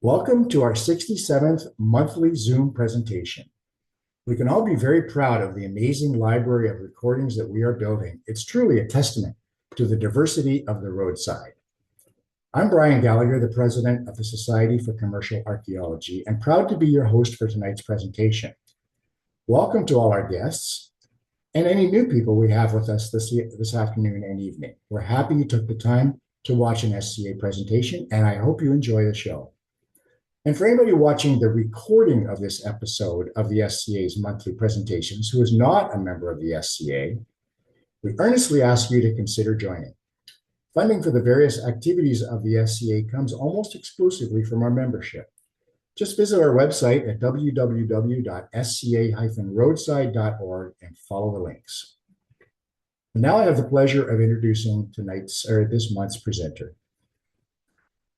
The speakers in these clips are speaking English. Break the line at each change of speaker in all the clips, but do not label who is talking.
Welcome to our 67th monthly Zoom presentation. We can all be very proud of the amazing library of recordings that we are building. It's truly a testament to the diversity of the roadside. I'm Brian Gallagher, the president of the Society for Commercial Archaeology, and proud to be your host for tonight's presentation. Welcome to all our guests and any new people we have with us this afternoon and evening. We're happy you took the time to watch an SCA presentation, and I hope you enjoy the show. And for anybody watching the recording of this episode of the SCA's monthly presentations who is not a member of the SCA, we earnestly ask you to consider joining. Funding for the various activities of the SCA comes almost exclusively from our membership. Just visit our website at www.sca-roadside.org and follow the links. And now I have the pleasure of introducing this month's presenter.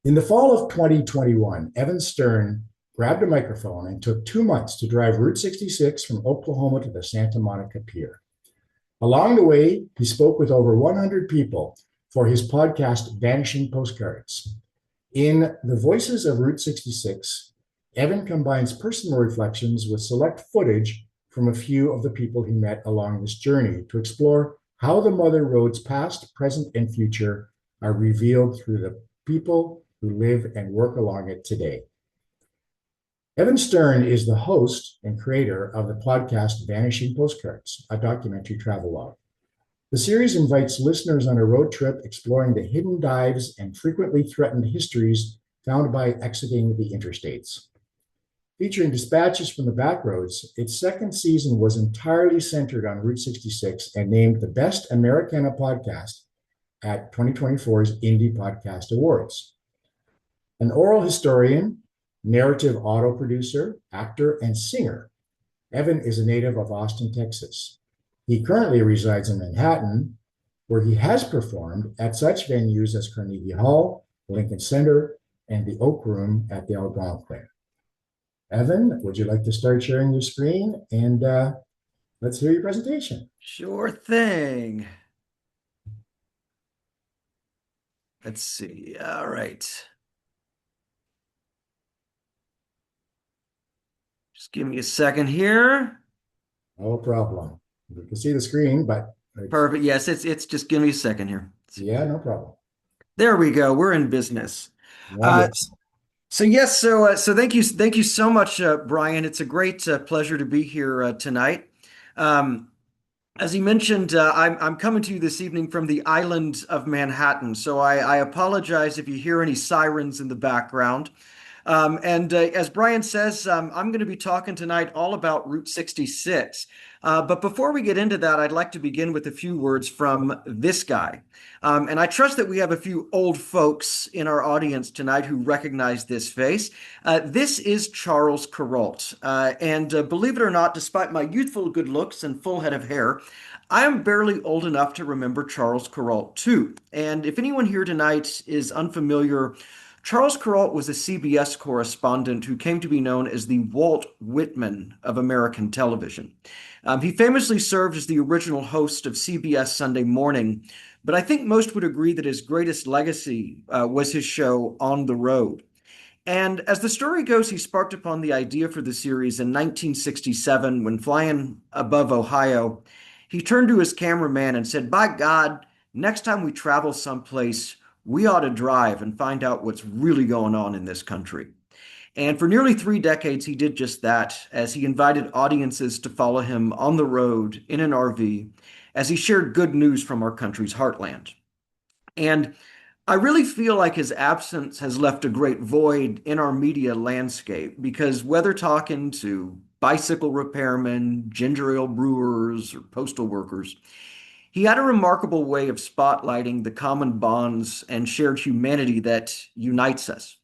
In the fall of 2021, Evan Stern grabbed a microphone and took 2 months to drive Route 66 from Oklahoma to the Santa Monica Pier. Along the way, he spoke with over 100 people for his podcast, Vanishing Postcards. In The Voices of Route 66, Evan combines personal reflections with select footage from a few of the people he met along this journey to explore how the Mother Road's past, present, and future are revealed through the people who live and work along it today. Evan Stern is the host and creator of the podcast Vanishing Postcards, a documentary travelogue. The series invites listeners on a road trip exploring the hidden dives and frequently threatened histories found by exiting the interstates. Featuring dispatches from the backroads, its second season was entirely centered on Route 66 and named the Best Americana Podcast at 2024's Indie Podcast Awards. An oral historian, narrative auto producer, actor, and singer, Evan is a native of Austin, Texas. He currently resides in Manhattan, where he has performed at such venues as Carnegie Hall, Lincoln Center, and the Oak Room at the Algonquin. Evan, would you like to start sharing your screen? And let's hear your presentation.
Sure thing. Let's see. All right. Just give me a second here.
No problem. You can see the screen, but
Perfect. Yes, it's just give me a second here.
Yeah, no problem.
There we go. We're in business.
Wonderful.
So thank you so much, Brian. It's a great pleasure to be here tonight. As he mentioned, I'm coming to you this evening from the island of Manhattan, so I apologize if you hear any sirens in the background. As Brian says, I'm going to be talking tonight all about Route 66. But before we get into that, I'd like to begin with a few words from this guy. And I trust that we have a few old folks in our audience tonight who recognize this face. This is Charles Kuralt. Believe it or not, despite my youthful good looks and full head of hair, I am barely old enough to remember Charles Kuralt too. And if anyone here tonight is unfamiliar, Charles Kuralt was a CBS correspondent who came to be known as the Walt Whitman of American television. He famously served as the original host of CBS Sunday Morning, but I think most would agree that his greatest legacy was his show On the Road. And as the story goes, he sparked upon the idea for the series in 1967 when flying above Ohio. He turned to his cameraman and said, "By God, next time we travel someplace, we ought to drive and find out what's really going on in this country." And for nearly 3 decades, he did just that, as he invited audiences to follow him on the road in an RV as he shared good news from our country's heartland. And I really feel like his absence has left a great void in our media landscape, because whether talking to bicycle repairmen, ginger ale brewers, or postal workers, he had a remarkable way of spotlighting the common bonds and shared humanity that unites us.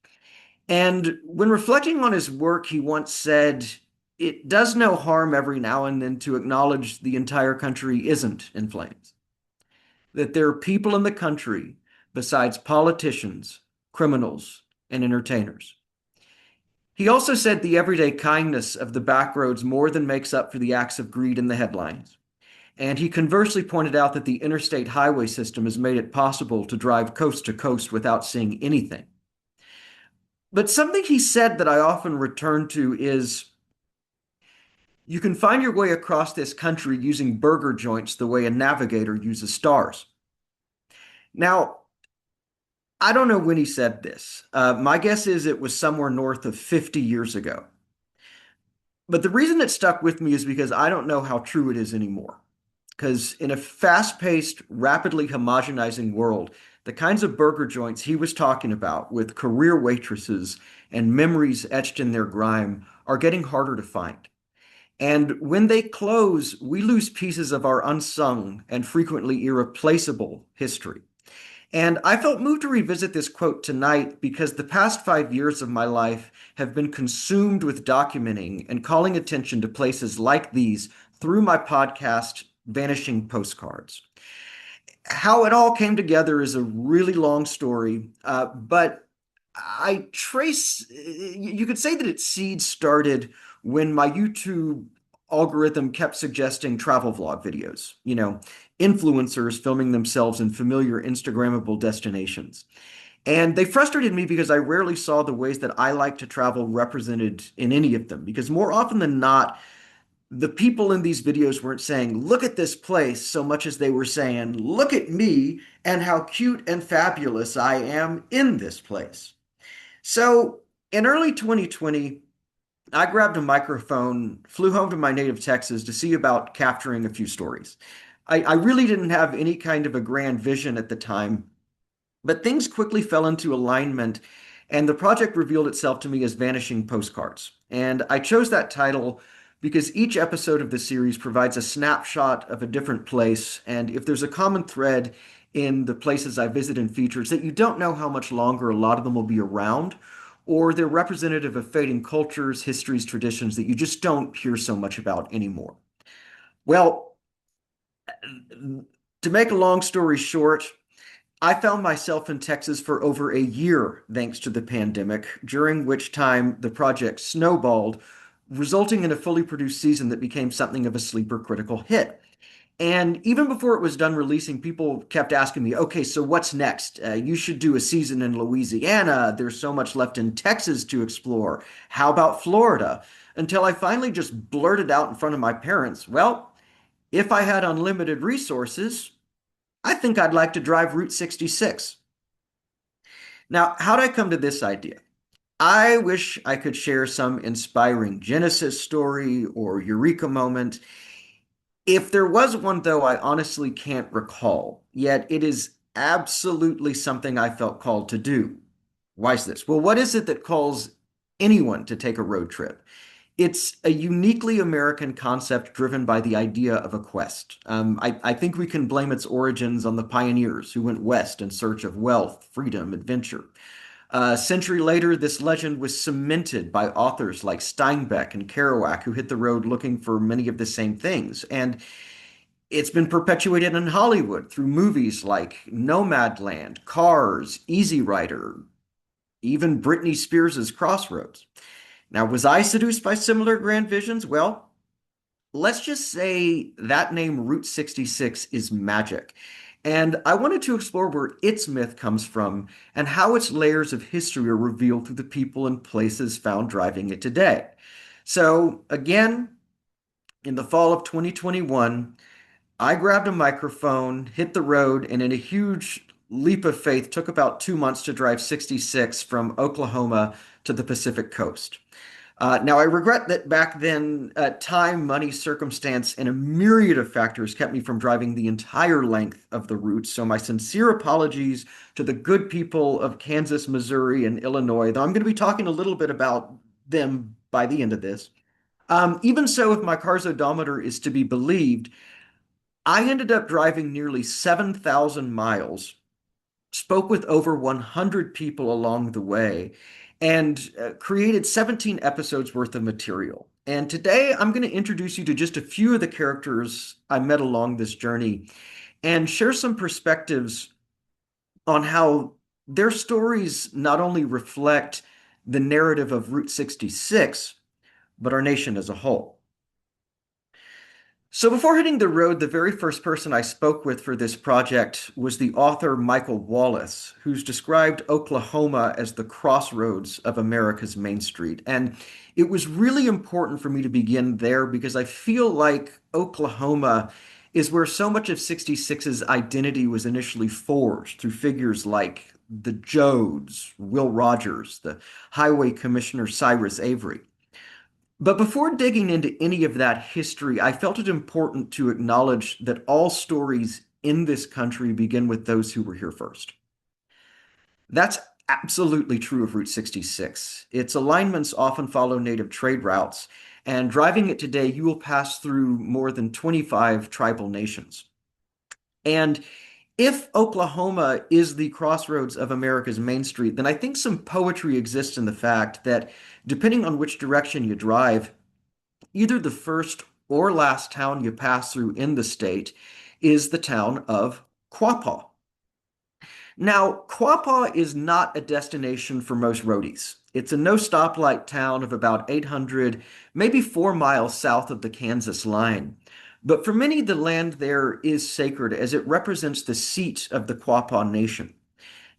And when reflecting on his work, he once said, "It does no harm every now and then to acknowledge the entire country isn't in flames, that there are people in the country besides politicians, criminals, and entertainers." He also said the everyday kindness of the backroads more than makes up for the acts of greed in the headlines. And he conversely pointed out that the interstate highway system has made it possible to drive coast to coast without seeing anything. But something he said that I often return to is you can find your way across this country using burger joints the way a navigator uses stars. Now, I don't know when he said this. My guess is it was somewhere north of 50 years ago. But the reason it stuck with me is because I don't know how true it is anymore. Because in a fast-paced, rapidly homogenizing world, the kinds of burger joints he was talking about with career waitresses and memories etched in their grime are getting harder to find. And when they close, we lose pieces of our unsung and frequently irreplaceable history. And I felt moved to revisit this quote tonight because the past 5 years of my life have been consumed with documenting and calling attention to places like these through my podcast, Vanishing Postcards. How it all came together is a really long story, but I trace, you could say that its seeds started when my YouTube algorithm kept suggesting travel vlog videos, influencers filming themselves in familiar Instagrammable destinations. And they frustrated me because I rarely saw the ways that I like to travel represented in any of them. Because more often than not, the people in these videos weren't saying, look at this place, so much as they were saying, look at me and how cute and fabulous I am in this place. So in early 2020, I grabbed a microphone, flew home to my native Texas to see about capturing a few stories. I really didn't have any kind of a grand vision at the time, but things quickly fell into alignment, and the project revealed itself to me as Vanishing Postcards. And I chose that title because each episode of the series provides a snapshot of a different place, and if there's a common thread in the places I visit and features that you don't know how much longer a lot of them will be around, or they're representative of fading cultures, histories, traditions that you just don't hear so much about anymore. Well, to make a long story short, I found myself in Texas for over a year thanks to the pandemic, during which time the project snowballed, resulting in a fully produced season that became something of a sleeper critical hit. And even before it was done releasing, people kept asking me, okay, so what's next? You should do a season in Louisiana. There's so much left in Texas to explore. How about Florida? Until I finally just blurted out in front of my parents, well, if I had unlimited resources, I think I'd like to drive Route 66. Now, how'd I come to this idea? I wish I could share some inspiring Genesis story or Eureka moment. If there was one, though, I honestly can't recall, yet it is absolutely something I felt called to do. Why is this? Well, what is it that calls anyone to take a road trip? It's a uniquely American concept driven by the idea of a quest. I think we can blame its origins on the pioneers who went west in search of wealth, freedom, adventure. A century later, this legend was cemented by authors like Steinbeck and Kerouac, who hit the road looking for many of the same things. And it's been perpetuated in Hollywood through movies like Nomadland, Cars, Easy Rider, even Britney Spears' Crossroads. Now, was I seduced by similar grand visions? Well, let's just say that name Route 66 is magic. And I wanted to explore where its myth comes from and how its layers of history are revealed through the people and places found driving it today. So, again, in the fall of 2021, I grabbed a microphone, hit the road, and in a huge leap of faith, took about 2 months to drive 66 from Oklahoma to the Pacific coast. Now, I regret that back then, time, money, circumstance, and a myriad of factors kept me from driving the entire length of the route. So, my sincere apologies to the good people of Kansas, Missouri, and Illinois, though I'm going to be talking a little bit about them by the end of this. Even so, if my car's odometer is to be believed, I ended up driving nearly 7,000 miles, spoke with over 100 people along the way, and created 17 episodes worth of material. And today I'm going to introduce you to just a few of the characters I met along this journey and share some perspectives on how their stories not only reflect the narrative of Route 66, but our nation as a whole. So before hitting the road, the very first person I spoke with for this project was the author Michael Wallace, who's described Oklahoma as the crossroads of America's Main Street. And it was really important for me to begin there because I feel like Oklahoma is where so much of 66's identity was initially forged through figures like the Jodes, Will Rogers, the Highway Commissioner Cyrus Avery. But before digging into any of that history, I felt it important to acknowledge that all stories in this country begin with those who were here first. That's absolutely true of Route 66. Its alignments often follow native trade routes, and driving it today, you will pass through more than 25 tribal nations. And if Oklahoma is the crossroads of America's Main Street, then I think some poetry exists in the fact that depending on which direction you drive, either the first or last town you pass through in the state is the town of Quapaw. Now, Quapaw is not a destination for most roadies. It's a no stoplight town of about 800, maybe 4 miles south of the Kansas line. But for many, the land there is sacred as it represents the seat of the Quapaw Nation.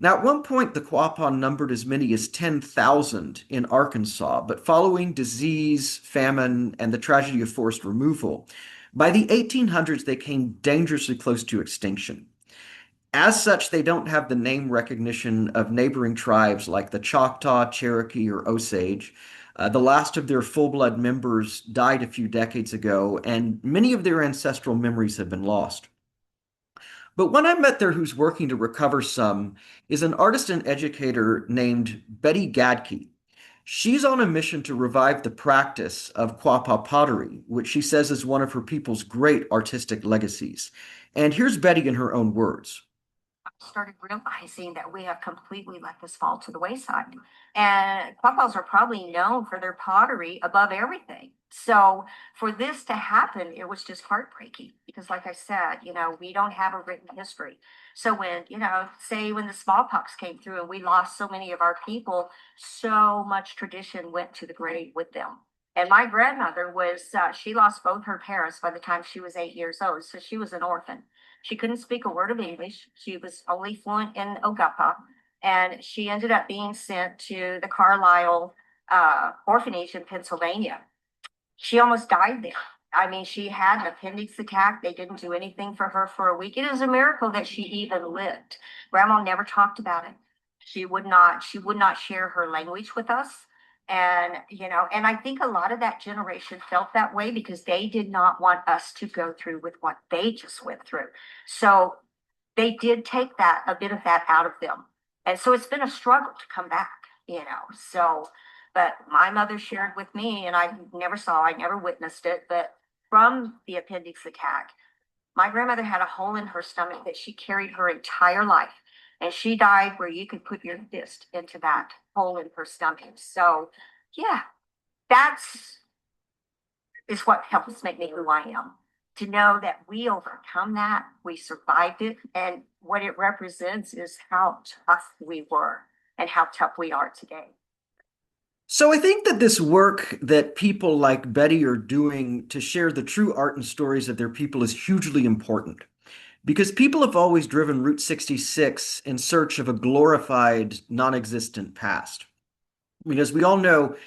Now, at one point, the Quapaw numbered as many as 10,000 in Arkansas, but following disease, famine, and the tragedy of forced removal, by the 1800s, they came dangerously close to extinction. As such, they don't have the name recognition of neighboring tribes like the Choctaw, Cherokee, or Osage. The last of their full-blood members died a few decades ago, and many of their ancestral memories have been lost. But one I met there who's working to recover some is an artist and educator named Betty Gadke. She's on a mission to revive the practice of Quapaw pottery, which she says is one of her people's great artistic legacies. And here's Betty in her own words.
Started realizing that we have completely let this fall to the wayside. And Quapaws are probably known for their pottery above everything. So for this to happen, it was just heartbreaking because, like I said, we don't have a written history. So when, say when the smallpox came through and we lost so many of our people, so much tradition went to the grave with them. And my grandmother she lost both her parents by the time she was 8 years old. So she was an orphan. She couldn't speak a word of English. She was only fluent in Oguppa. And she ended up being sent to the Carlisle orphanage in Pennsylvania. She almost died there. I mean, she had an appendix attack. They didn't do anything for her for a week. It is a miracle that she even lived. Grandma never talked about it. She would not share her language with us. And I think a lot of that generation felt that way because they did not want us to go through with what they just went through. So they did take a bit of that out of them. And so it's been a struggle to come back. So, but my mother shared with me, and I never witnessed it, but from the appendix attack, my grandmother had a hole in her stomach that she carried her entire life. And she died where you could put your fist into that hole in her stomach. So, yeah, that's is what helps make me who I am. To know that we overcome that, we survived it, and what it represents is how tough we were and how tough we are today.
So I think that this work that people like Betty are doing to share the true art and stories of their people is hugely important. Because people have always driven Route 66 in search of a glorified, non-existent past. I mean, as we all know,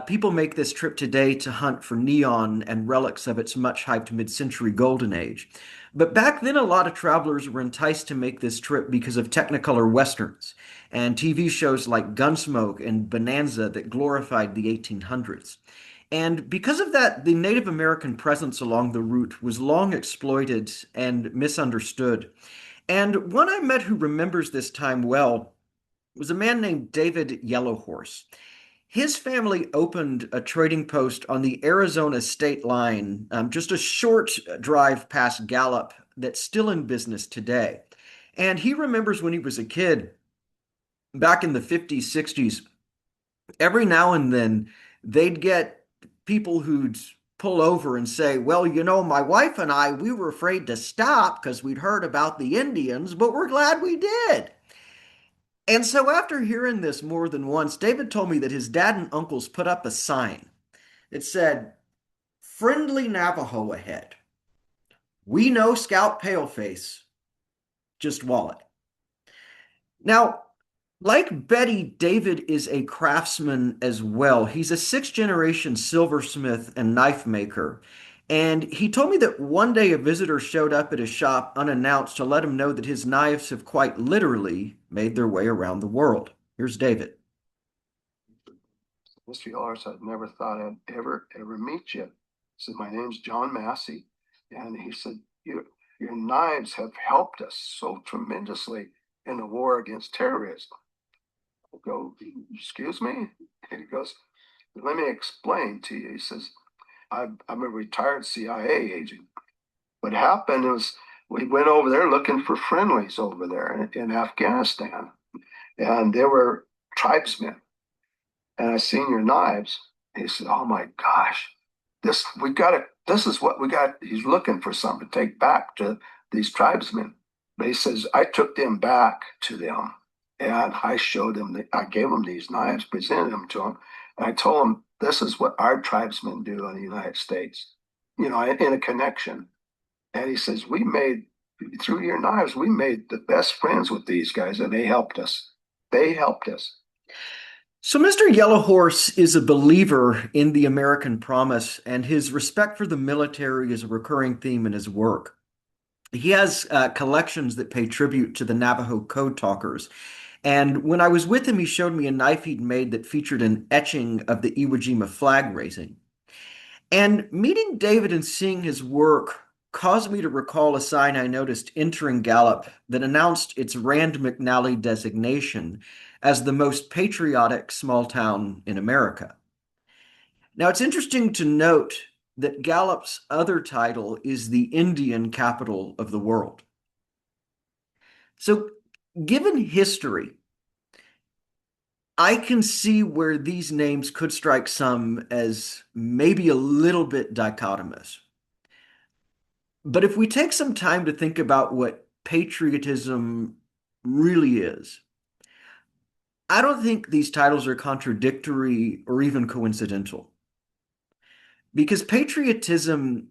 people make this trip today to hunt for neon and relics of its much-hyped mid-century golden age. But back then, a lot of travelers were enticed to make this trip because of Technicolor Westerns and TV shows like Gunsmoke and Bonanza that glorified the 1800s. And because of that, the Native American presence along the route was long exploited and misunderstood. And one I met who remembers this time well was a man named David Yellowhorse. His family opened a trading post on the Arizona state line, just a short drive past Gallup, that's still in business today. And he remembers when he was a kid, back in the 50s, 60s, every now and then they'd get people who'd pull over and say, well, my wife and I, we were afraid to stop because we'd heard about the Indians, but we're glad we did. And so after hearing this more than once, David told me that his dad and uncles put up a sign. It said, friendly Navajo ahead. We know Scout Paleface, just wallet. Now, like Betty, David is a craftsman as well. He's a sixth generation silversmith and knife maker. And he told me that one day a visitor showed up at his shop unannounced to let him know that his knives have quite literally made their way around the world. Here's David.
Mr. Yellers, I'd never thought I'd ever meet you. He said, my name's John Massey. And he said, your knives have helped us so tremendously in the war against terrorism. I go, excuse me? And he goes, let me explain to you. He says, I'm a retired CIA agent. What happened was we went over there looking for friendlies over there in Afghanistan. And they were tribesmen. And I seen your knives. He said, oh my gosh, this is what we got. He's looking for something to take back to these tribesmen. But he says, I took them back to them and I showed them, I gave them these knives, presented them to them. And I told them, this is what our tribesmen do in the United States, in a connection. And he says, through your knives, we made the best friends with these guys and they helped us. They helped us.
So, Mr. Yellowhorse is a believer in the American promise, and his respect for the military is a recurring theme in his work. He has collections that pay tribute to the Navajo code talkers. And when I was with him, he showed me a knife he'd made that featured an etching of the Iwo Jima flag raising. And meeting David and seeing his work caused me to recall a sign I noticed entering Gallup that announced its Rand McNally designation as the most patriotic small town in America. Now, it's interesting to note that Gallup's other title is the Indian capital of the world. So, given history, I can see where these names could strike some as maybe a little bit dichotomous. But if we take some time to think about what patriotism really is, I don't think these titles are contradictory or even coincidental. Because patriotism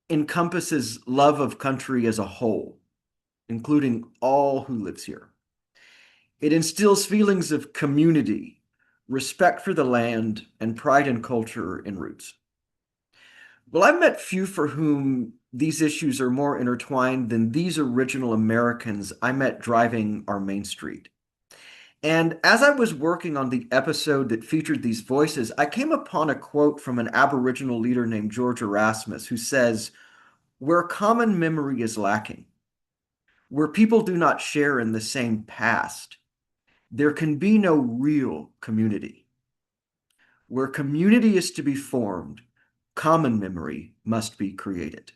encompasses love of country as a whole, including all who lives here. It instills feelings of community, respect for the land, and pride in culture and roots. Well, I've met few for whom these issues are more intertwined than these original Americans I met driving our main street. And as I was working on the episode that featured these voices, I came upon a quote from an Aboriginal leader named George Erasmus who says, where common memory is lacking, where people do not share in the same past, there can be no real community. Where community is to be formed, common memory must be created.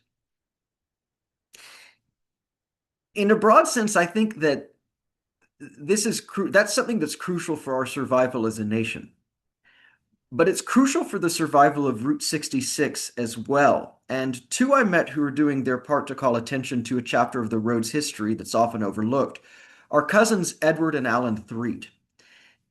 In a broad sense, I think that that's something that's crucial for our survival as a nation. But it's crucial for the survival of Route 66 as well. And two I met who are doing their part to call attention to a chapter of the road's history that's often overlooked are cousins Edward and Alan Threet.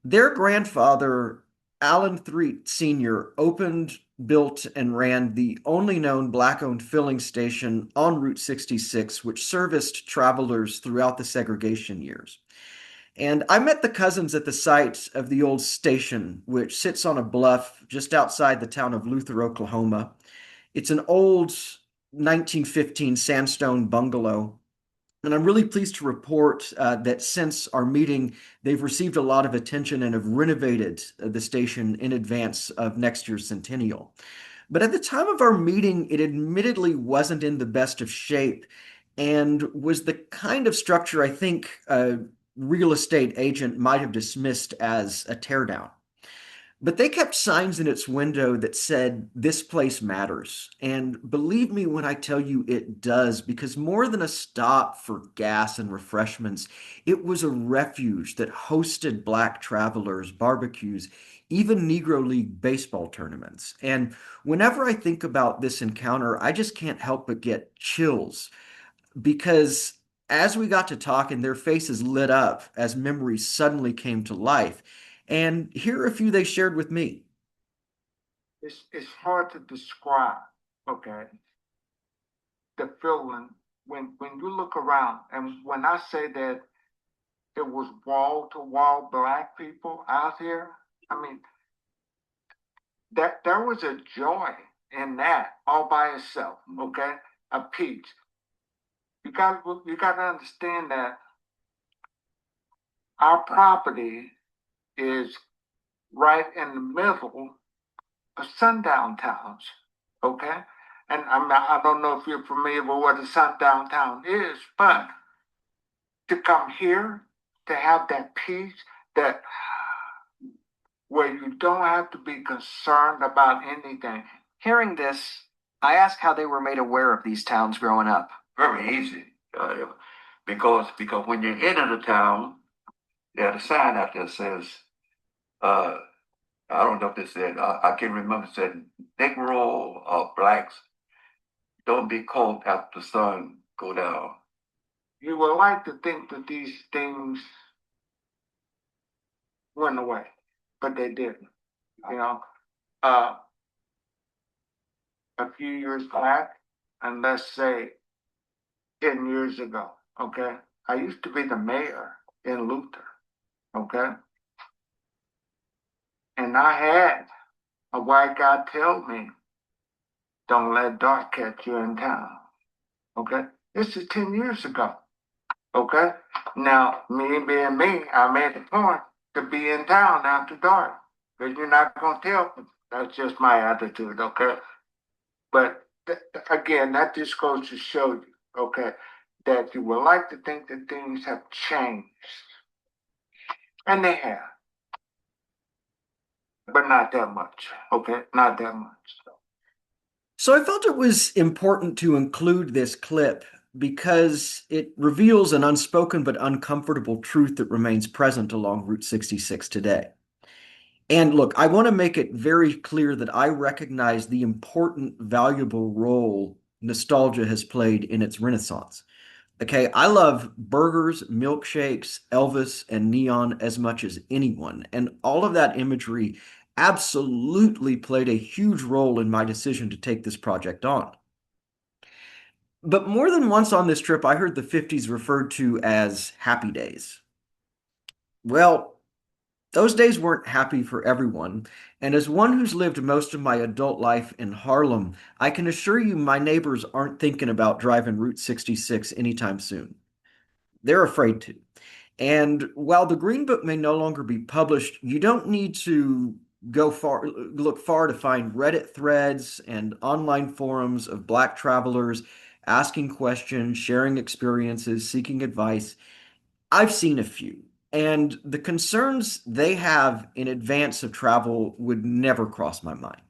Their grandfather, Alan Threet Sr., opened, built, and ran the only known Black-owned filling station on Route 66, which serviced travelers throughout the segregation years. And I met the cousins at the site of the old station, which sits on a bluff just outside the town of Luther, Oklahoma. It's an old 1915 sandstone bungalow. And I'm really pleased to report that since our meeting, they've received a lot of attention and have renovated the station in advance of next year's centennial. But at the time of our meeting, it admittedly wasn't in the best of shape and was the kind of structure I think a real estate agent might have dismissed as a teardown. But they kept signs in its window that said, this place matters. And believe me when I tell you it does, because more than a stop for gas and refreshments, it was a refuge that hosted Black travelers, barbecues, even Negro League baseball tournaments. And whenever I think about this encounter, I just can't help but get chills, because as we got to talking, their faces lit up as memories suddenly came to life. And here are a few they shared with me.
It's hard to describe, okay?
the feeling when you look around, and when I say that it was wall to wall black people out here, I mean that there was a joy in that all by itself. Okay, a peace. You got to understand that our property is right in the middle of sundown towns. Okay, and I don't know if you're familiar with what a sundown town is, but to come here to have that peace, that where you don't have to be concerned about anything.
Hearing this, I asked how they were made aware of these towns growing up.
Very easy, because when you enter the town, there's a sign out there that says, I don't know if it said, I can't remember, it said Negro or blacks, don't be cold after the sun go down.
You would like to think that these things went away, but they didn't. You know, a few years back, and let's say 10 years ago, okay, I used to be the mayor in Luther, okay? And I had a white guy tell me, don't let dark catch you in town, okay? This is 10 years ago, okay? Now, me being me, I made the point to be in town after dark, because you're not going to tell me. That's just my attitude, okay? But again, that just goes to show you, okay, that you would like to think that things have changed. And they have. But not that much, okay? Not that much.
So I felt it was important to include this clip because it reveals an unspoken but uncomfortable truth that remains present along Route 66 today. And look, I want to make it very clear that I recognize the important, valuable role nostalgia has played in its renaissance. Okay, I love burgers, milkshakes, Elvis, and neon as much as anyone. And all of that imagery absolutely played a huge role in my decision to take this project on. But more than once on this trip, I heard the 50s referred to as happy days. Well, those days weren't happy for everyone, and as one who's lived most of my adult life in Harlem, I can assure you my neighbors aren't thinking about driving Route 66 anytime soon. They're afraid to. And while the Green Book may no longer be published, you don't need to look far to find Reddit threads and online forums of Black travelers asking questions, sharing experiences, seeking advice. I've seen a few. And the concerns they have in advance of travel would never cross my mind.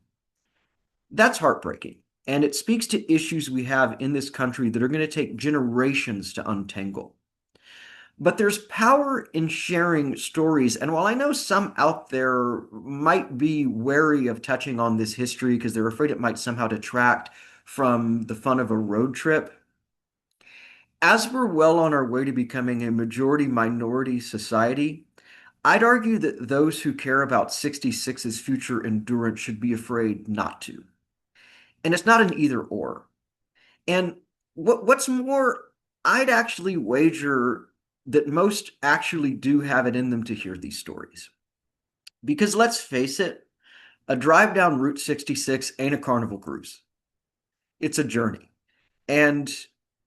That's heartbreaking. And it speaks to issues we have in this country that are going to take generations to untangle. But there's power in sharing stories. And while I know some out there might be wary of touching on this history because they're afraid it might somehow detract from the fun of a road trip, as we're well on our way to becoming a majority-minority society, I'd argue that those who care about 66's future endurance should be afraid not to. And it's not an either or. And what's more, I'd actually wager that most actually do have it in them to hear these stories. Because let's face it, a drive down Route 66 ain't a carnival cruise. It's a journey. And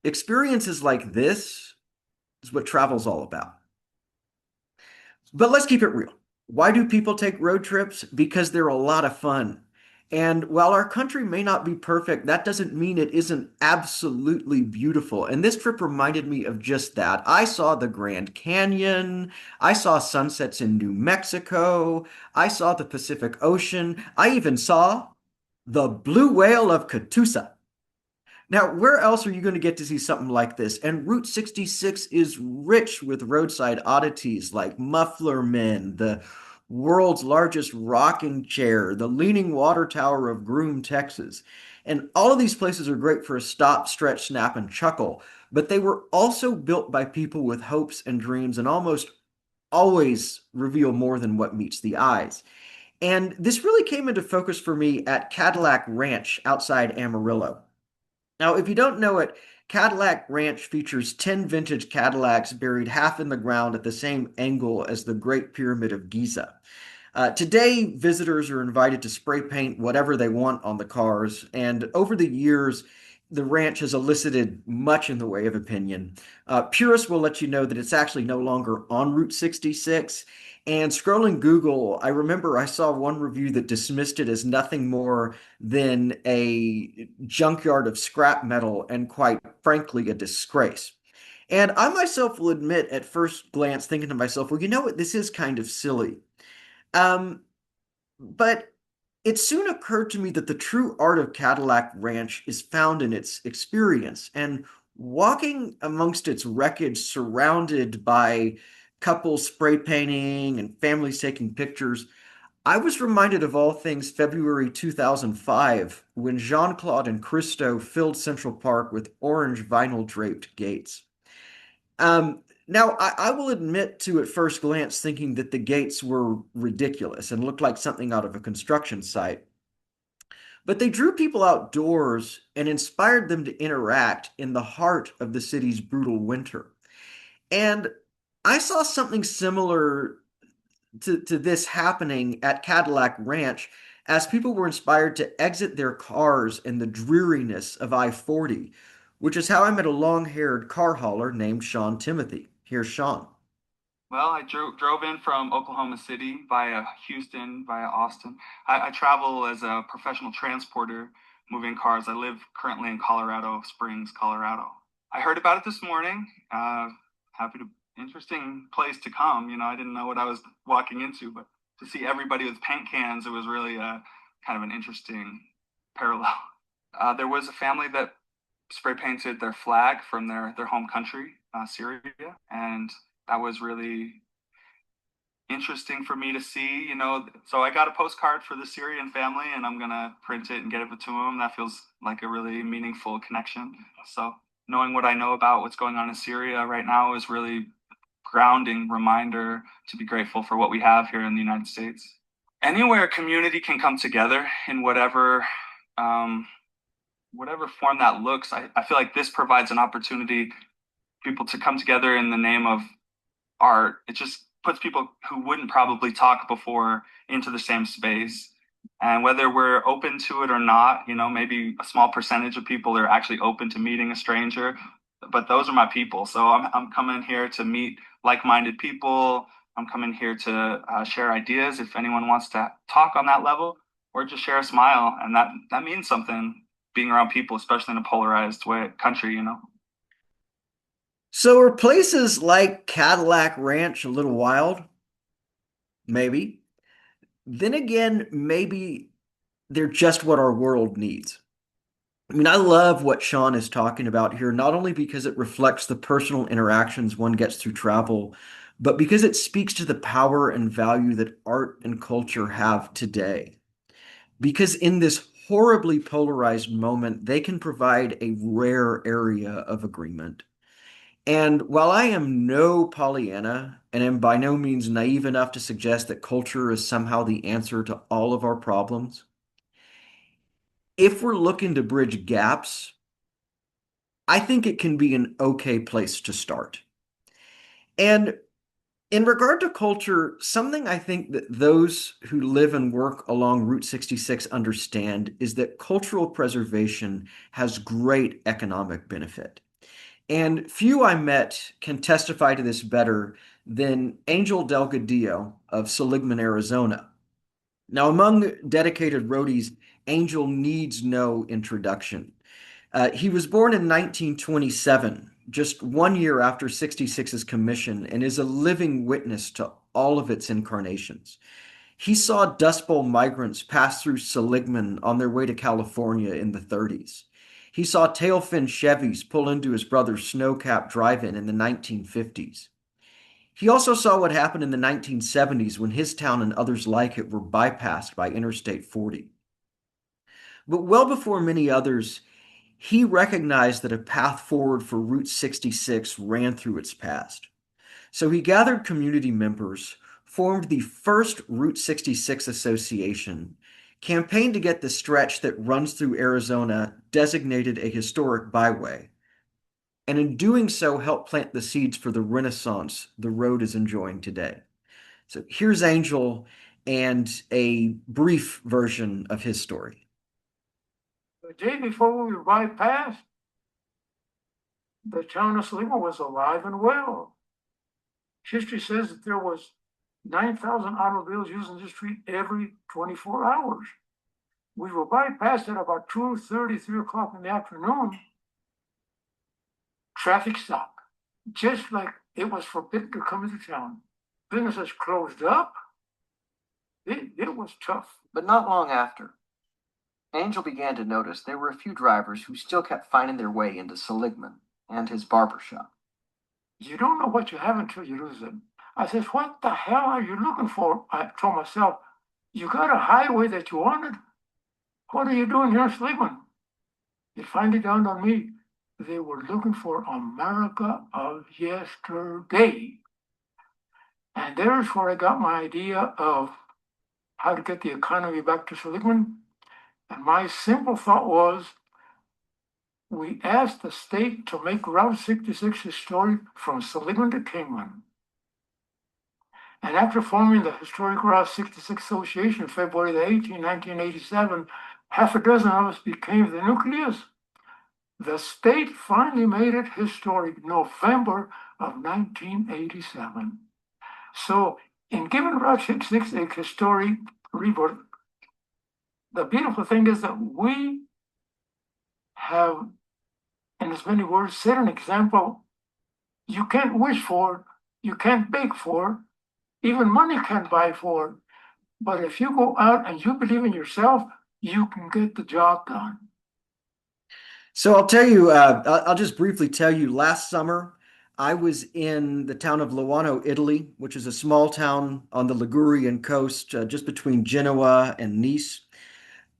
experiences like this is what travel's all about. But let's keep it real. Why do people take road trips? Because they're a lot of fun. And while our country may not be perfect, that doesn't mean it isn't absolutely beautiful. And this trip reminded me of just that. I saw the Grand Canyon. I saw sunsets in New Mexico. I saw the Pacific Ocean. I even saw the blue whale of Catoosa. Now, where else are you going to get to see something like this? And Route 66 is rich with roadside oddities like Muffler Men, the world's largest rocking chair, the Leaning Water Tower of Groom, Texas. And all of these places are great for a stop, stretch, snap, and chuckle. But they were also built by people with hopes and dreams and almost always reveal more than what meets the eyes. And this really came into focus for me at Cadillac Ranch outside Amarillo. Now, if you don't know it, Cadillac Ranch features 10 vintage Cadillacs buried half in the ground at the same angle as the Great Pyramid of Giza. Today, visitors are invited to spray paint whatever they want on the cars, and over the years, the ranch has elicited much in the way of opinion. Purists will let you know that it's actually no longer on Route 66. And scrolling Google, I remember I saw one review that dismissed it as nothing more than a junkyard of scrap metal and, quite frankly, a disgrace. And I myself will admit, at first glance, thinking to myself, well, you know what? This is kind of silly. Um, but it soon occurred to me that the true art of Cadillac Ranch is found in its experience. And walking amongst its wreckage, surrounded by couples spray painting and families taking pictures, I was reminded of all things February 2005 when Jean-Claude and Christo filled Central Park with orange vinyl draped gates. Now, I will admit to at first glance thinking that the gates were ridiculous and looked like something out of a construction site. But they drew people outdoors and inspired them to interact in the heart of the city's brutal winter. And I saw something similar to this happening at Cadillac Ranch as people were inspired to exit their cars in the dreariness of I-40, which is how I met a long-haired car hauler named Sean Timothy. Here's Sean.
Well, I drove in from Oklahoma City via Houston, via Austin. I travel as a professional transporter moving cars. I live currently in Colorado Springs, Colorado. I heard about it this morning. Interesting place to come. I didn't know what I was walking into, but to see everybody with paint cans, it was really kind of an interesting parallel. There was a family that spray painted their flag from their home country, Syria, and that was really interesting for me to see. So I got a postcard for the Syrian family, and I'm gonna print it and get it to them. That feels like a really meaningful connection. So knowing what I know about what's going on in Syria right now is really grounding reminder to be grateful for what we have here in the United States. Anywhere a community can come together in whatever form that looks, I feel like this provides an opportunity people to come together in the name of art. It just puts people who wouldn't probably talk before into the same space. And whether we're open to it or not, maybe a small percentage of people are actually open to meeting a stranger, but those are my people. So I'm coming here to meet like-minded people. I'm coming here to share ideas if anyone wants to talk on that level, or just share a smile. And that means something, being around people, especially in a polarized country.
So are places like Cadillac Ranch a little wild? Maybe. Then again, maybe they're just what our world needs. I mean, I love what Sean is talking about here, not only because it reflects the personal interactions one gets through travel, but because it speaks to the power and value that art and culture have today. Because in this horribly polarized moment, they can provide a rare area of agreement. And while I am no Pollyanna and am by no means naive enough to suggest that culture is somehow the answer to all of our problems, if we're looking to bridge gaps, I think it can be an okay place to start. And in regard to culture, something I think that those who live and work along Route 66 understand is that cultural preservation has great economic benefit. And few I met can testify to this better than Angel Delgadillo of Seligman, Arizona. Now, among dedicated roadies, Angel needs no introduction. He was born in 1927, just 1 year after 66's commission, and is a living witness to all of its incarnations. He saw Dust Bowl migrants pass through Seligman on their way to California in the 30s. He saw tail-fin Chevys pull into his brother's snow-capped drive-in in the 1950s. He also saw what happened in the 1970s when his town and others like it were bypassed by Interstate 40. But well before many others, he recognized that a path forward for Route 66 ran through its past. So he gathered community members, formed the first Route 66 Association, campaigned to get the stretch that runs through Arizona designated a historic byway, and in doing so helped plant the seeds for the renaissance the road is enjoying today. So here's Angel and a brief version of his story.
The day before we arrived past, the town of Sligo was alive and well. History says that there was 9,000 automobiles using the street every 24 hours. We were bypassed at about 2:30, 3 o'clock in the afternoon. Traffic stopped, just like it was forbidden to come into town. Businesses closed up. It was tough.
But not long after, Angel began to notice there were a few drivers who still kept finding their way into Seligman and his barber shop.
You don't know what you have until you lose it. I said, what the hell are you looking for? I told myself, you got a highway that you wanted. What are you doing here in Seligman? It finally dawned on me. They were looking for America of yesterday. And there's where I got my idea of how to get the economy back to Seligman. And my simple thought was, we asked the state to make Route 66 historic from Seligman to Kingman. And after forming the Historic Route 66 Association February the 18th, 1987, half a dozen of us became the nucleus. The state finally made it historic November of 1987. So in giving Route 66 a historic rebirth, the beautiful thing is that we have, in as many words, set an example. You can't wish for, you can't beg for, even money can't buy for. But if you go out and you believe in yourself, you can get the job done.
So I'll tell you, I'll just briefly tell you, last summer, I was in the town of Luano, Italy, which is a small town on the Ligurian coast, just between Genoa and Nice.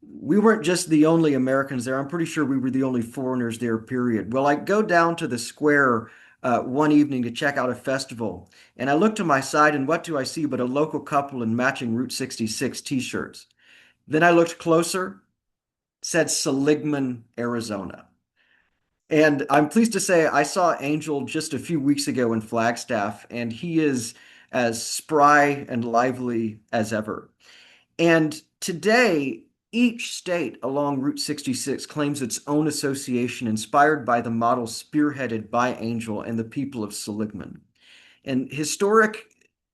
We weren't just the only Americans there. I'm pretty sure we were the only foreigners there, period. Well, I go down to the square one evening to check out a festival, and I look to my side, and what do I see but a local couple in matching Route 66 t-shirts. Then I looked closer, said Seligman, Arizona. And I'm pleased to say I saw Angel just a few weeks ago in Flagstaff, and he is as spry and lively as ever. And today, each state along Route 66 claims its own association inspired by the model spearheaded by Angel and the people of Seligman. And historic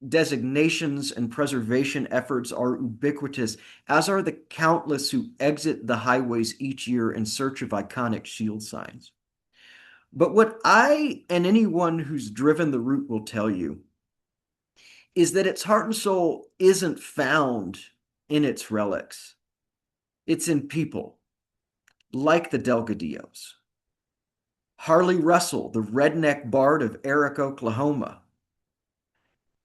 designations and preservation efforts are ubiquitous, as are the countless who exit the highways each year in search of iconic shield signs. But what I and anyone who's driven the route will tell you is that its heart and soul isn't found in its relics. It's in people, like the Delgadillos. Harley Russell, the redneck bard of Eric, Oklahoma.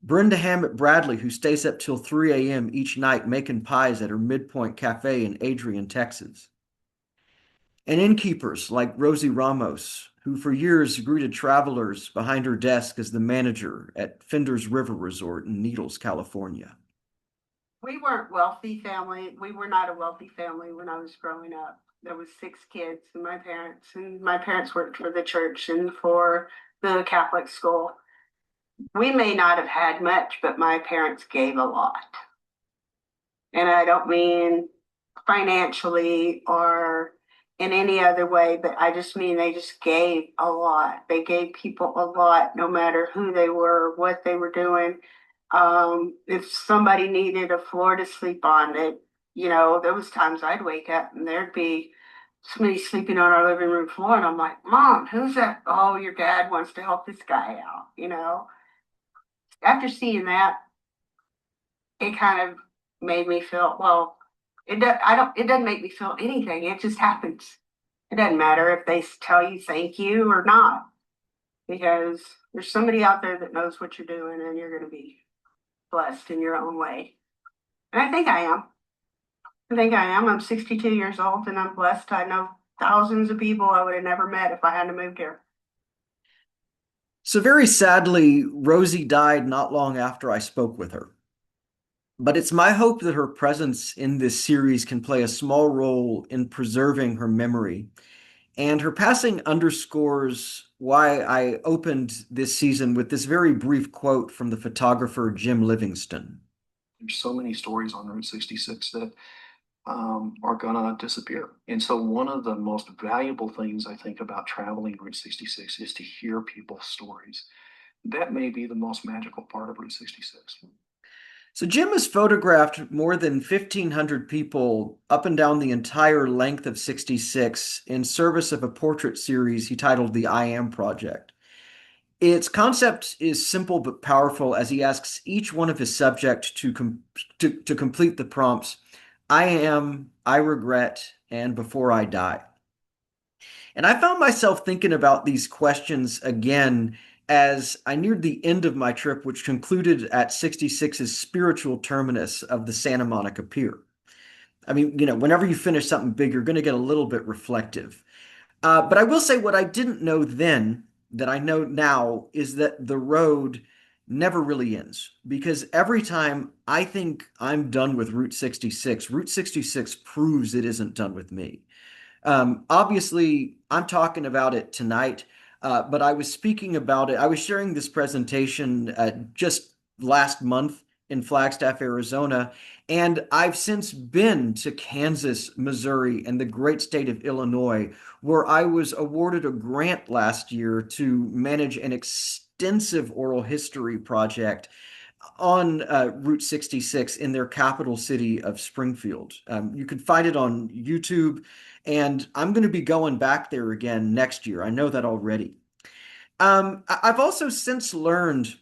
Brenda Hammett Bradley, who stays up till 3 a.m. each night making pies at her Midpoint Cafe in Adrian, Texas. And innkeepers like Rosie Ramos, who for years greeted travelers behind her desk as the manager at Fender's River Resort in Needles, California.
We weren't wealthy family. We were not a wealthy family when I was growing up. There was 6 kids and my parents worked for the church and for the Catholic school. We may not have had much, but my parents gave a lot. And I don't mean financially or in any other way, but I just mean they just gave a lot. They gave people a lot, no matter who they were, what they were doing. If somebody needed a floor to sleep on, there was times I'd wake up and there'd be somebody sleeping on our living room floor, and I'm like, Mom, who's that? Oh, your dad wants to help this guy out, After seeing that, it kind of made me feel, well, it doesn't make me feel anything. It just happens. It doesn't matter if they tell you thank you or not, because there's somebody out there that knows what you're doing and you're going to be blessed in your own way. And I think I am. I'm 62 years old and I'm blessed. I know thousands of people I would have never met if I hadn't moved here.
So very sadly, Rosie died not long after I spoke with her. but it's my hope that her presence in this series can play a small role in preserving her memory. And her passing underscores why I opened this season with this very brief quote from the photographer Jim Livingston.
There's so many stories on Route 66 that are gonna disappear. And so one of the most valuable things I think about traveling Route 66 is to hear people's stories. That may be the most magical part of Route 66.
So Jim has photographed more than 1,500 people up and down the entire length of 66 in service of a portrait series he titled The I Am Project. Its concept is simple but powerful, as he asks each one of his subjects to complete the prompts, I am, I regret, and before I die. And I found myself thinking about these questions again as I neared the end of my trip, which concluded at 66's spiritual terminus of the Santa Monica Pier. I mean, whenever you finish something big, you're going to get a little bit reflective. But I will say what I didn't know then that I know now is that the road never really ends, because every time I think I'm done with Route 66, Route 66 proves it isn't done with me. Obviously, I'm talking about it tonight, but I was speaking about it. I was sharing this presentation just last month in Flagstaff, Arizona, and I've since been to Kansas, Missouri, and the great state of Illinois, where I was awarded a grant last year to manage an extensive oral history project on Route 66 in their capital city of Springfield. You can find it on YouTube, and I'm going to be going back there again next year. I know that already. I've also since learned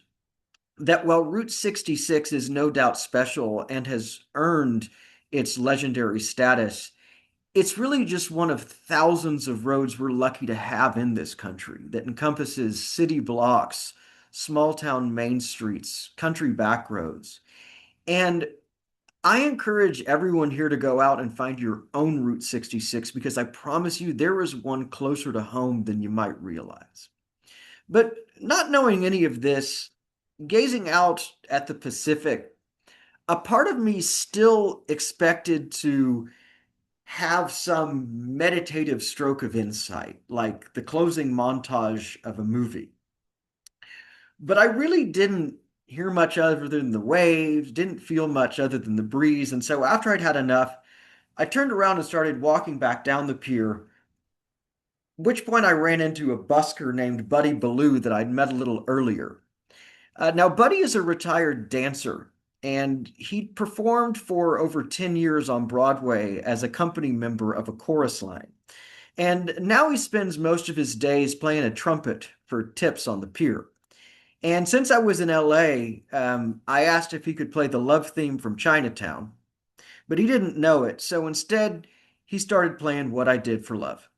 that while Route 66 is no doubt special and has earned its legendary status, it's really just one of thousands of roads we're lucky to have in this country that encompasses city blocks, small town main streets, country back roads. And I encourage everyone here to go out and find your own Route 66, because I promise you there is one closer to home than you might realize. But not knowing any of this, gazing out at the Pacific, a part of me still expected to have some meditative stroke of insight, like the closing montage of a movie. But I really didn't hear much other than the waves, didn't feel much other than the breeze. And so after I'd had enough, I turned around and started walking back down the pier, at which point I ran into a busker named Buddy Ballou that I'd met a little earlier. Now, Buddy is a retired dancer, and he'd performed for over 10 years on Broadway as a company member of a chorus line. And now he spends most of his days playing a trumpet for tips on the pier. And since I was in LA, I asked if he could play the love theme from Chinatown, but he didn't know it. So instead, he started playing What I Did for Love.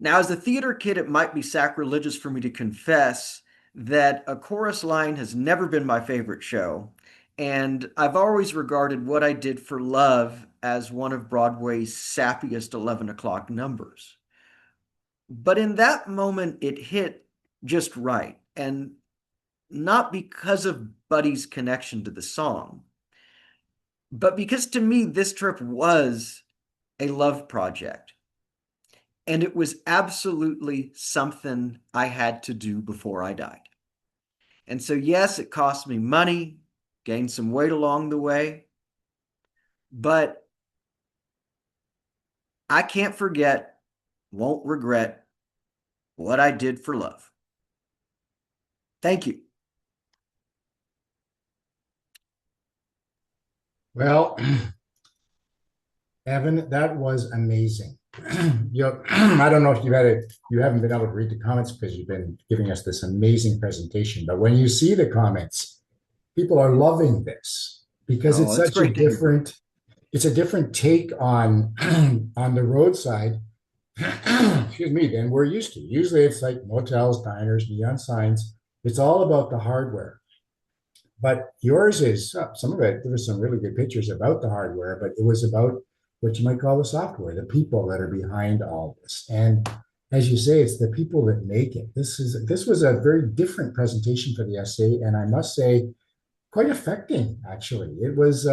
Now, as a theater kid, it might be sacrilegious for me to confess that a chorus line has never been my favorite show, and I've always regarded What I Did for Love as one of Broadway's sappiest 11 o'clock numbers. But in that moment, it hit just right, and not because of Buddy's connection to the song, but because to me, this trip was a love project. And it was absolutely something I had to do before I died. And so, yes, it cost me money, gained some weight along the way, but I can't forget, won't regret what I did for love. Thank you.
Well, Evan, that was amazing. I don't know if you haven't been able to read the comments because you've been giving us this amazing presentation, but when you see the comments, people are loving this because it's such a different, it's a different take on the roadside, excuse me, than we're used to. Usually it's like motels, diners, neon signs. It's all about the hardware. But yours is, some of it, there were some really good pictures about the hardware, but it was about what you might call the software, the people that are behind all this. And as you say, it's the people that make it. This was a very different presentation for the essay. And I must say, quite affecting, actually. It was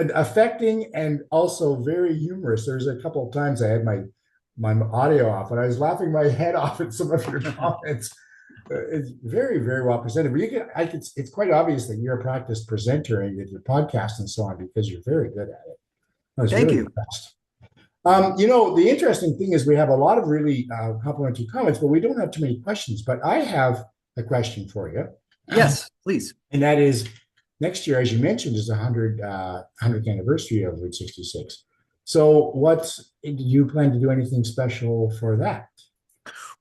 affecting and also very humorous. There's a couple of times I had my audio off and I was laughing my head off at some of your comments. It's very, very well presented. But it's quite obvious that you're a practiced presenter and with your podcast and so on because you're very good at it. I was
Thank
really
you.
impressed. The interesting thing is we have a lot of really complimentary comments, but we don't have too many questions. But I have a question for you.
Yes, please.
And that is next year, as you mentioned, is the 100th anniversary of Route 66. So do you plan to do anything special for that?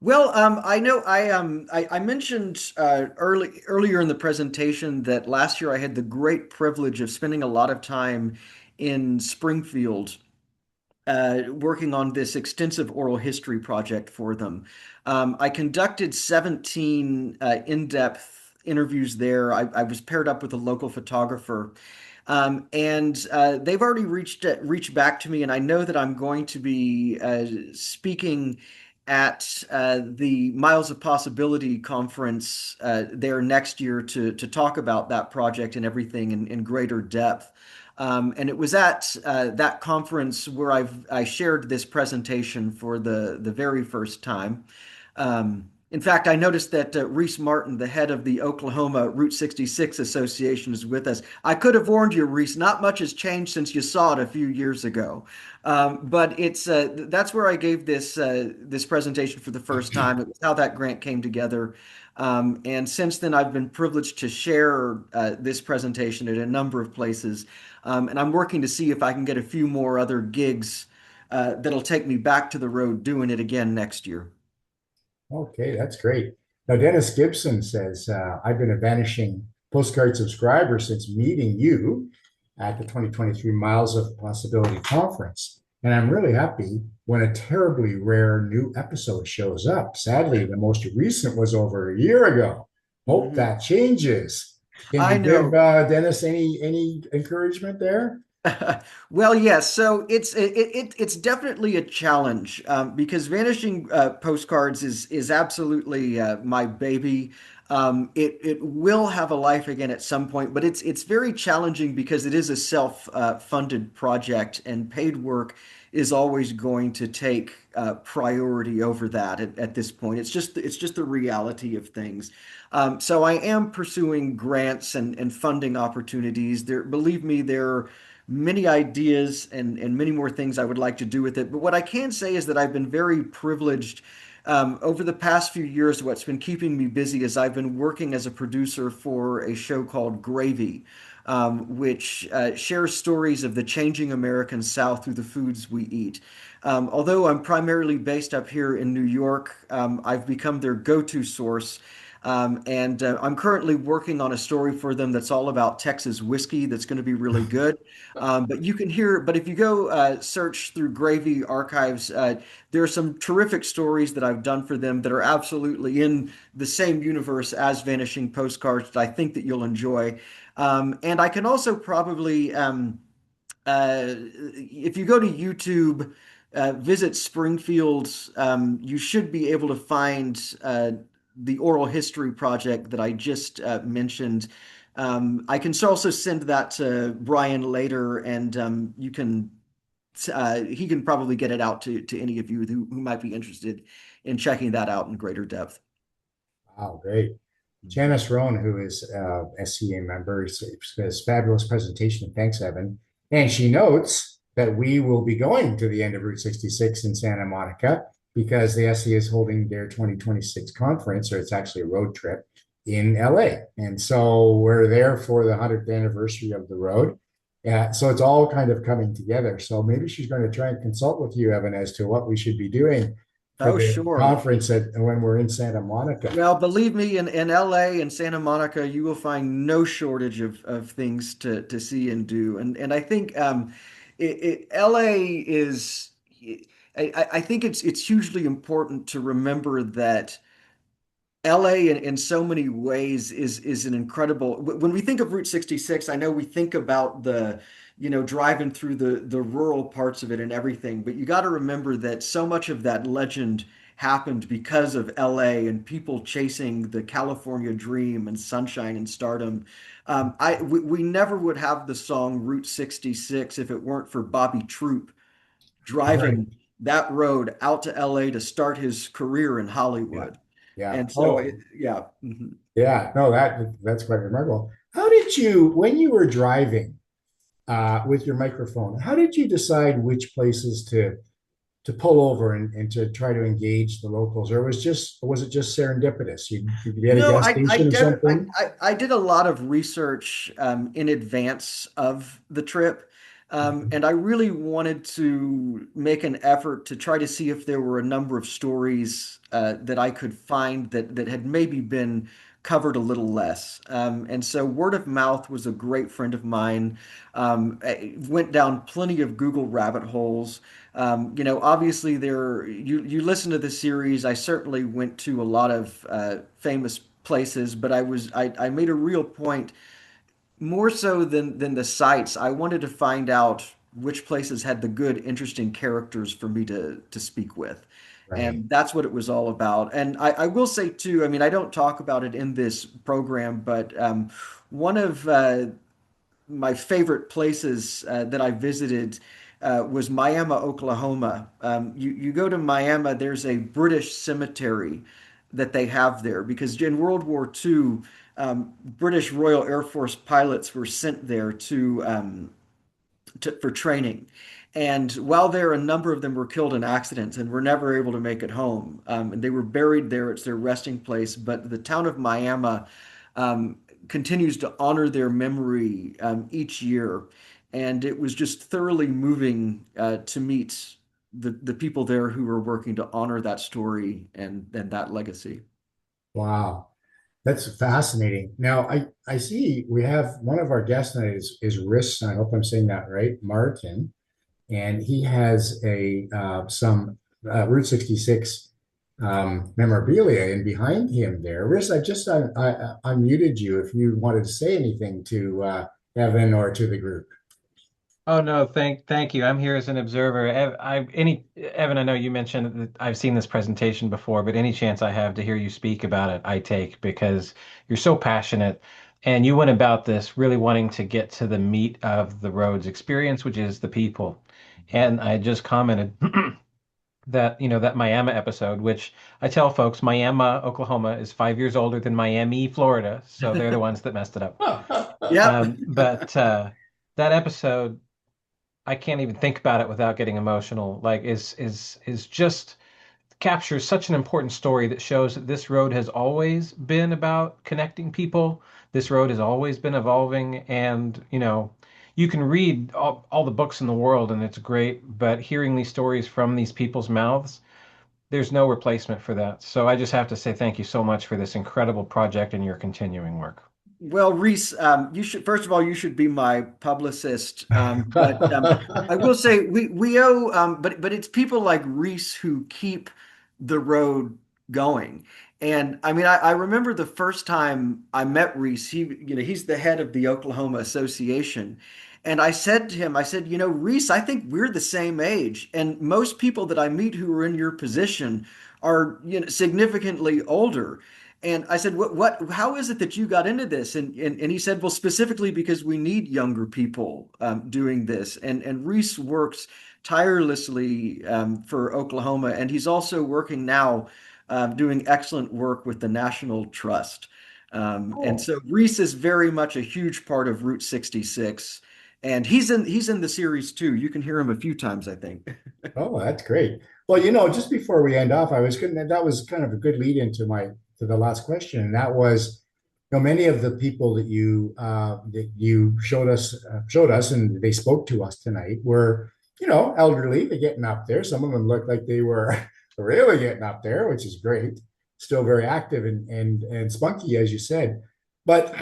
Well, I know I mentioned earlier in the presentation that last year I had the great privilege of spending a lot of time in Springfield working on this extensive oral history project for them. I conducted 17 in-depth interviews there. I was paired up with a local photographer. And they've already reached back to me, and I know that I'm going to be speaking at the Miles of Possibility conference there next year to talk about that project and everything in greater depth. And it was at that conference where I shared this presentation for the very first time. In fact, I noticed that Reese Martin, the head of the Oklahoma Route 66 Association, is with us. I could have warned you, Reese, not much has changed since you saw it a few years ago. But that's where I gave this presentation for the first time. It was how that grant came together. And since then, I've been privileged to share this presentation at a number of places. And I'm working to see if I can get a few more other gigs that'll take me back to the road doing it again next year.
Okay, that's great. Now, Dennis Gibson says, I've been a Vanishing Postcard subscriber since meeting you at the 2023 Miles of Possibility Conference. And I'm really happy when a terribly rare new episode shows up. Sadly, the most recent was over a year ago. Hope that changes. Can you give Dennis any encouragement there?
Well, yes. So it's definitely a challenge because Vanishing Postcards is absolutely my baby. It will have a life again at some point, but it's very challenging because it is a self-funded project, and paid work is always going to take priority over that at this point. It's just the reality of things. So I am pursuing grants and funding opportunities. Believe me, there are many ideas and many more things I would like to do with it. But what I can say is that I've been very privileged over the past few years. What's been keeping me busy is I've been working as a producer for a show called Gravy, which shares stories of the changing American South through the foods we eat. Although I'm primarily based up here in New York, I've become their go-to source. And I'm currently working on a story for them that's all about Texas whiskey that's going to be really good. But if you go search through Gravy Archives, there are some terrific stories that I've done for them that are absolutely in the same universe as Vanishing Postcards that I think that you'll enjoy. And I can also probably, if you go to YouTube, visit Springfield, you should be able to find the oral history project that I just mentioned. I can also send that to Brian later, and he can probably get it out to any of you who might be interested in checking that out in greater depth.
Wow, great. Janice Rohn, who is a SCA member, says fabulous presentation. Thanks, Evan. And she notes that we will be going to the end of Route 66 in Santa Monica because the SCA is holding their 2026 conference, or it's actually a road trip in LA. And so we're there for the 100th anniversary of the road. So it's all kind of coming together. So maybe she's going to try and consult with you, Evan, as to what we should be doing for the conference when we're in Santa Monica.
Well, believe me, in LA and Santa Monica, you will find no shortage of things to see and do. And I think LA is... I think it's hugely important to remember that LA in so many ways is an incredible. When we think of Route 66, I know we think about driving through the rural parts of it and everything, but you got to remember that so much of that legend happened because of LA and people chasing the California dream and sunshine and stardom. We never would have the song Route 66 if it weren't for Bobby Troop
Right.
driving that road out to LA to start his career in
Yeah.
Hollywood.
Yeah.
And so,
Oh,
yeah. Mhm.
yeah. No, that's quite remarkable. How did you, when you were driving with your microphone, how did you decide which places to pull over and to try to engage the locals, or was it just serendipitous? You get a
No,
gas station or something?
I did a lot of research in advance of the trip. And I really wanted to make an effort to try to see if there were a number of stories that I could find that had maybe been covered a little less. And so word of mouth was a great friend of mine. I went down plenty of Google rabbit holes. Obviously you listen to the series. I certainly went to a lot of famous places, but I made a real point more so than the sites. I wanted to find out which places had the good, interesting characters for me to speak with.
Right.
And that's what it was all about. And I will say too, I mean, I don't talk about it in this program, but one of my favorite places that I visited was Miami, Oklahoma. You go to Miami, there's a British cemetery that they have there because in World War II, British Royal Air Force pilots were sent there for training. And while there, a number of them were killed in accidents and were never able to make it home. And they were buried there. It's their resting place. But the town of Miami um, continues to honor their memory each year. And it was just thoroughly moving to meet the people there who were working to honor that story and that legacy.
Wow. That's fascinating. Now, I see we have one of our guests tonight is Riss. I hope I'm saying that right, Martin, and he has a some Route 66 memorabilia, and behind him there, Riss, I unmuted you if you wanted to say anything to Evan or to the group.
Oh no, thank you. I'm here as an observer. Evan, I know you mentioned that I've seen this presentation before, but any chance I have to hear you speak about it, I take because you're so passionate and you went about this really wanting to get to the meat of the roads experience, which is the people. And I just commented that, that Miami episode, which I tell folks, Miami, Oklahoma is 5 years older than Miami, Florida, so they're the ones that messed it up.
Yep.
But that episode I can't even think about it without getting emotional. Like is just captures such an important story that shows that this road has always been about connecting people. This road has always been evolving, and you can read all the books in the world, and it's great. But hearing these stories from these people's mouths, there's no replacement for that. So I just have to say thank you so much for this incredible project and your continuing work.
Well, Reese, you should first of all you should be my publicist. But I will say we owe, but it's people like Reese who keep the road going. And I mean, I remember the first time I met Reese. He's the head of the Oklahoma Association, and I said to him, I said, Reese, I think we're the same age, and most people that I meet who are in your position are, significantly older. And I said, how is it that you got into this? And he said, well, specifically because we need younger people doing this. And Reese works tirelessly for Oklahoma. And he's also working now doing excellent work with the National Trust. And
Oh,
so Reese is very much a huge part of Route 66. And he's in the series too. You can hear him a few times, I think.
oh, that's great. Well, just before we end off, that was kind of a good lead into to the last question, and that was, many of the people that you showed us, and they spoke to us tonight were, elderly. They're getting up there. Some of them looked like they were really getting up there, which is great. Still very active and spunky, as you said. But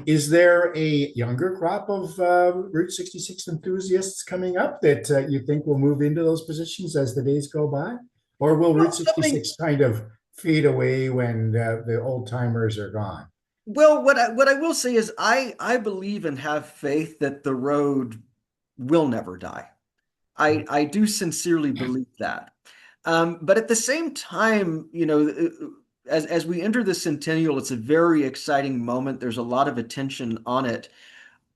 is there a younger crop of Route 66 enthusiasts coming up that you think will move into those positions as the days go by? Or will Route
Well, something
66 kind of fade away when the old timers are gone?
Well, what I will say is I believe and have faith that the road will never die. I do sincerely believe that. But at the same time, as we enter the centennial, it's a very exciting moment. There's a lot of attention on it.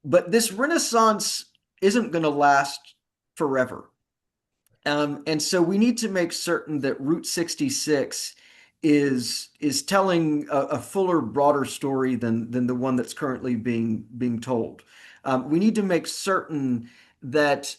But this Renaissance isn't going to last forever. And so we need to make certain that Route 66 is telling a fuller, broader story than the one that's currently being told. We need to make certain that,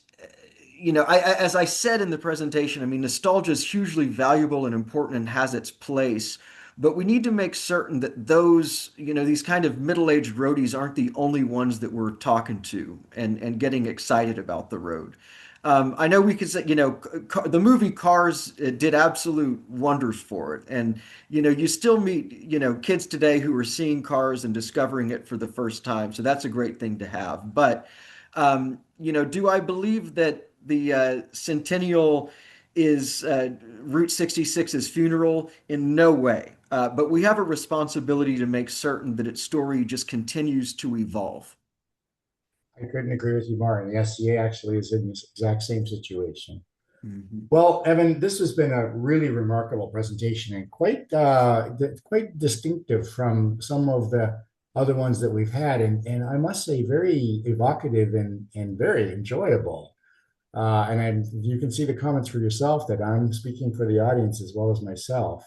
as I said in the presentation, I mean, nostalgia is hugely valuable and important and has its place. But we need to make certain that those, these kind of middle-aged roadies aren't the only ones that we're talking to and getting excited about the road. I know we could say, the movie Cars did absolute wonders for it. And, you still meet, kids today who are seeing Cars and discovering it for the first time. So that's a great thing to have. But, do I believe that the centennial is Route 66's funeral? In no way. But we have a responsibility to make certain that its story just continues to evolve.
I couldn't agree with you more. And the SCA actually is in this exact same situation.
Mm-hmm.
Well, Evan, this has been a really remarkable presentation and quite distinctive from some of the other ones that we've had. And I must say, very evocative and very enjoyable. You can see the comments for yourself that I'm speaking for the audience as well as myself.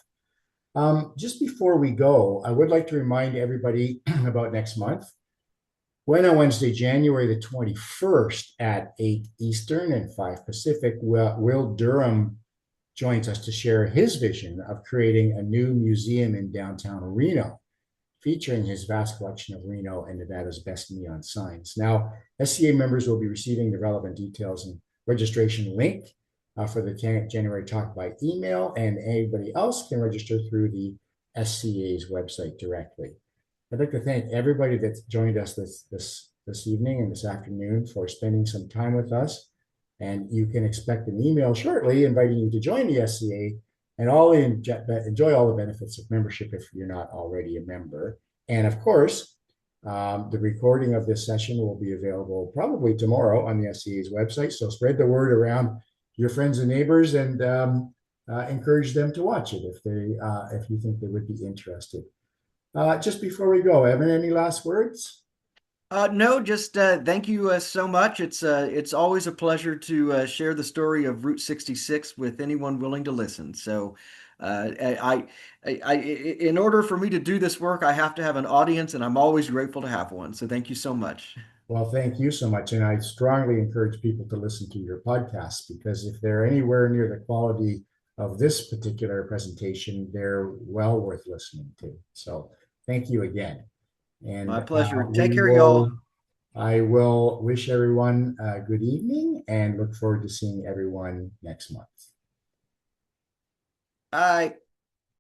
Just before we go, I would like to remind everybody about next month. When on Wednesday, January the 21st at 8 Eastern and 5 Pacific, Will Durham joins us to share his vision of creating a new museum in downtown Reno, featuring his vast collection of Reno and Nevada's best neon signs. Now, SCA members will be receiving the relevant details and registration link for the January talk by email, and anybody else can register through the SCA's website directly. I'd like to thank everybody that's joined us this evening and this afternoon for spending some time with us. And you can expect an email shortly inviting you to join the SCA and enjoy all the benefits of membership if you're not already a member. And of course, the recording of this session will be available probably tomorrow on the SCA's website. So spread the word around your friends and neighbors and encourage them to watch it if you think they would be interested. Just before we go, Evan, any last words?
No, just thank you so much. It's always a pleasure to share the story of Route 66 with anyone willing to listen. So, in order for me to do this work, I have to have an audience, and I'm always grateful to have one. So, thank you so much.
Well, thank you so much, and I strongly encourage people to listen to your podcast because if they're anywhere near the quality of this particular presentation, they're well worth listening to. So, thank you again. And
my pleasure. Take care, y'all.
I will wish everyone a good evening and look forward to seeing everyone next month.
Bye.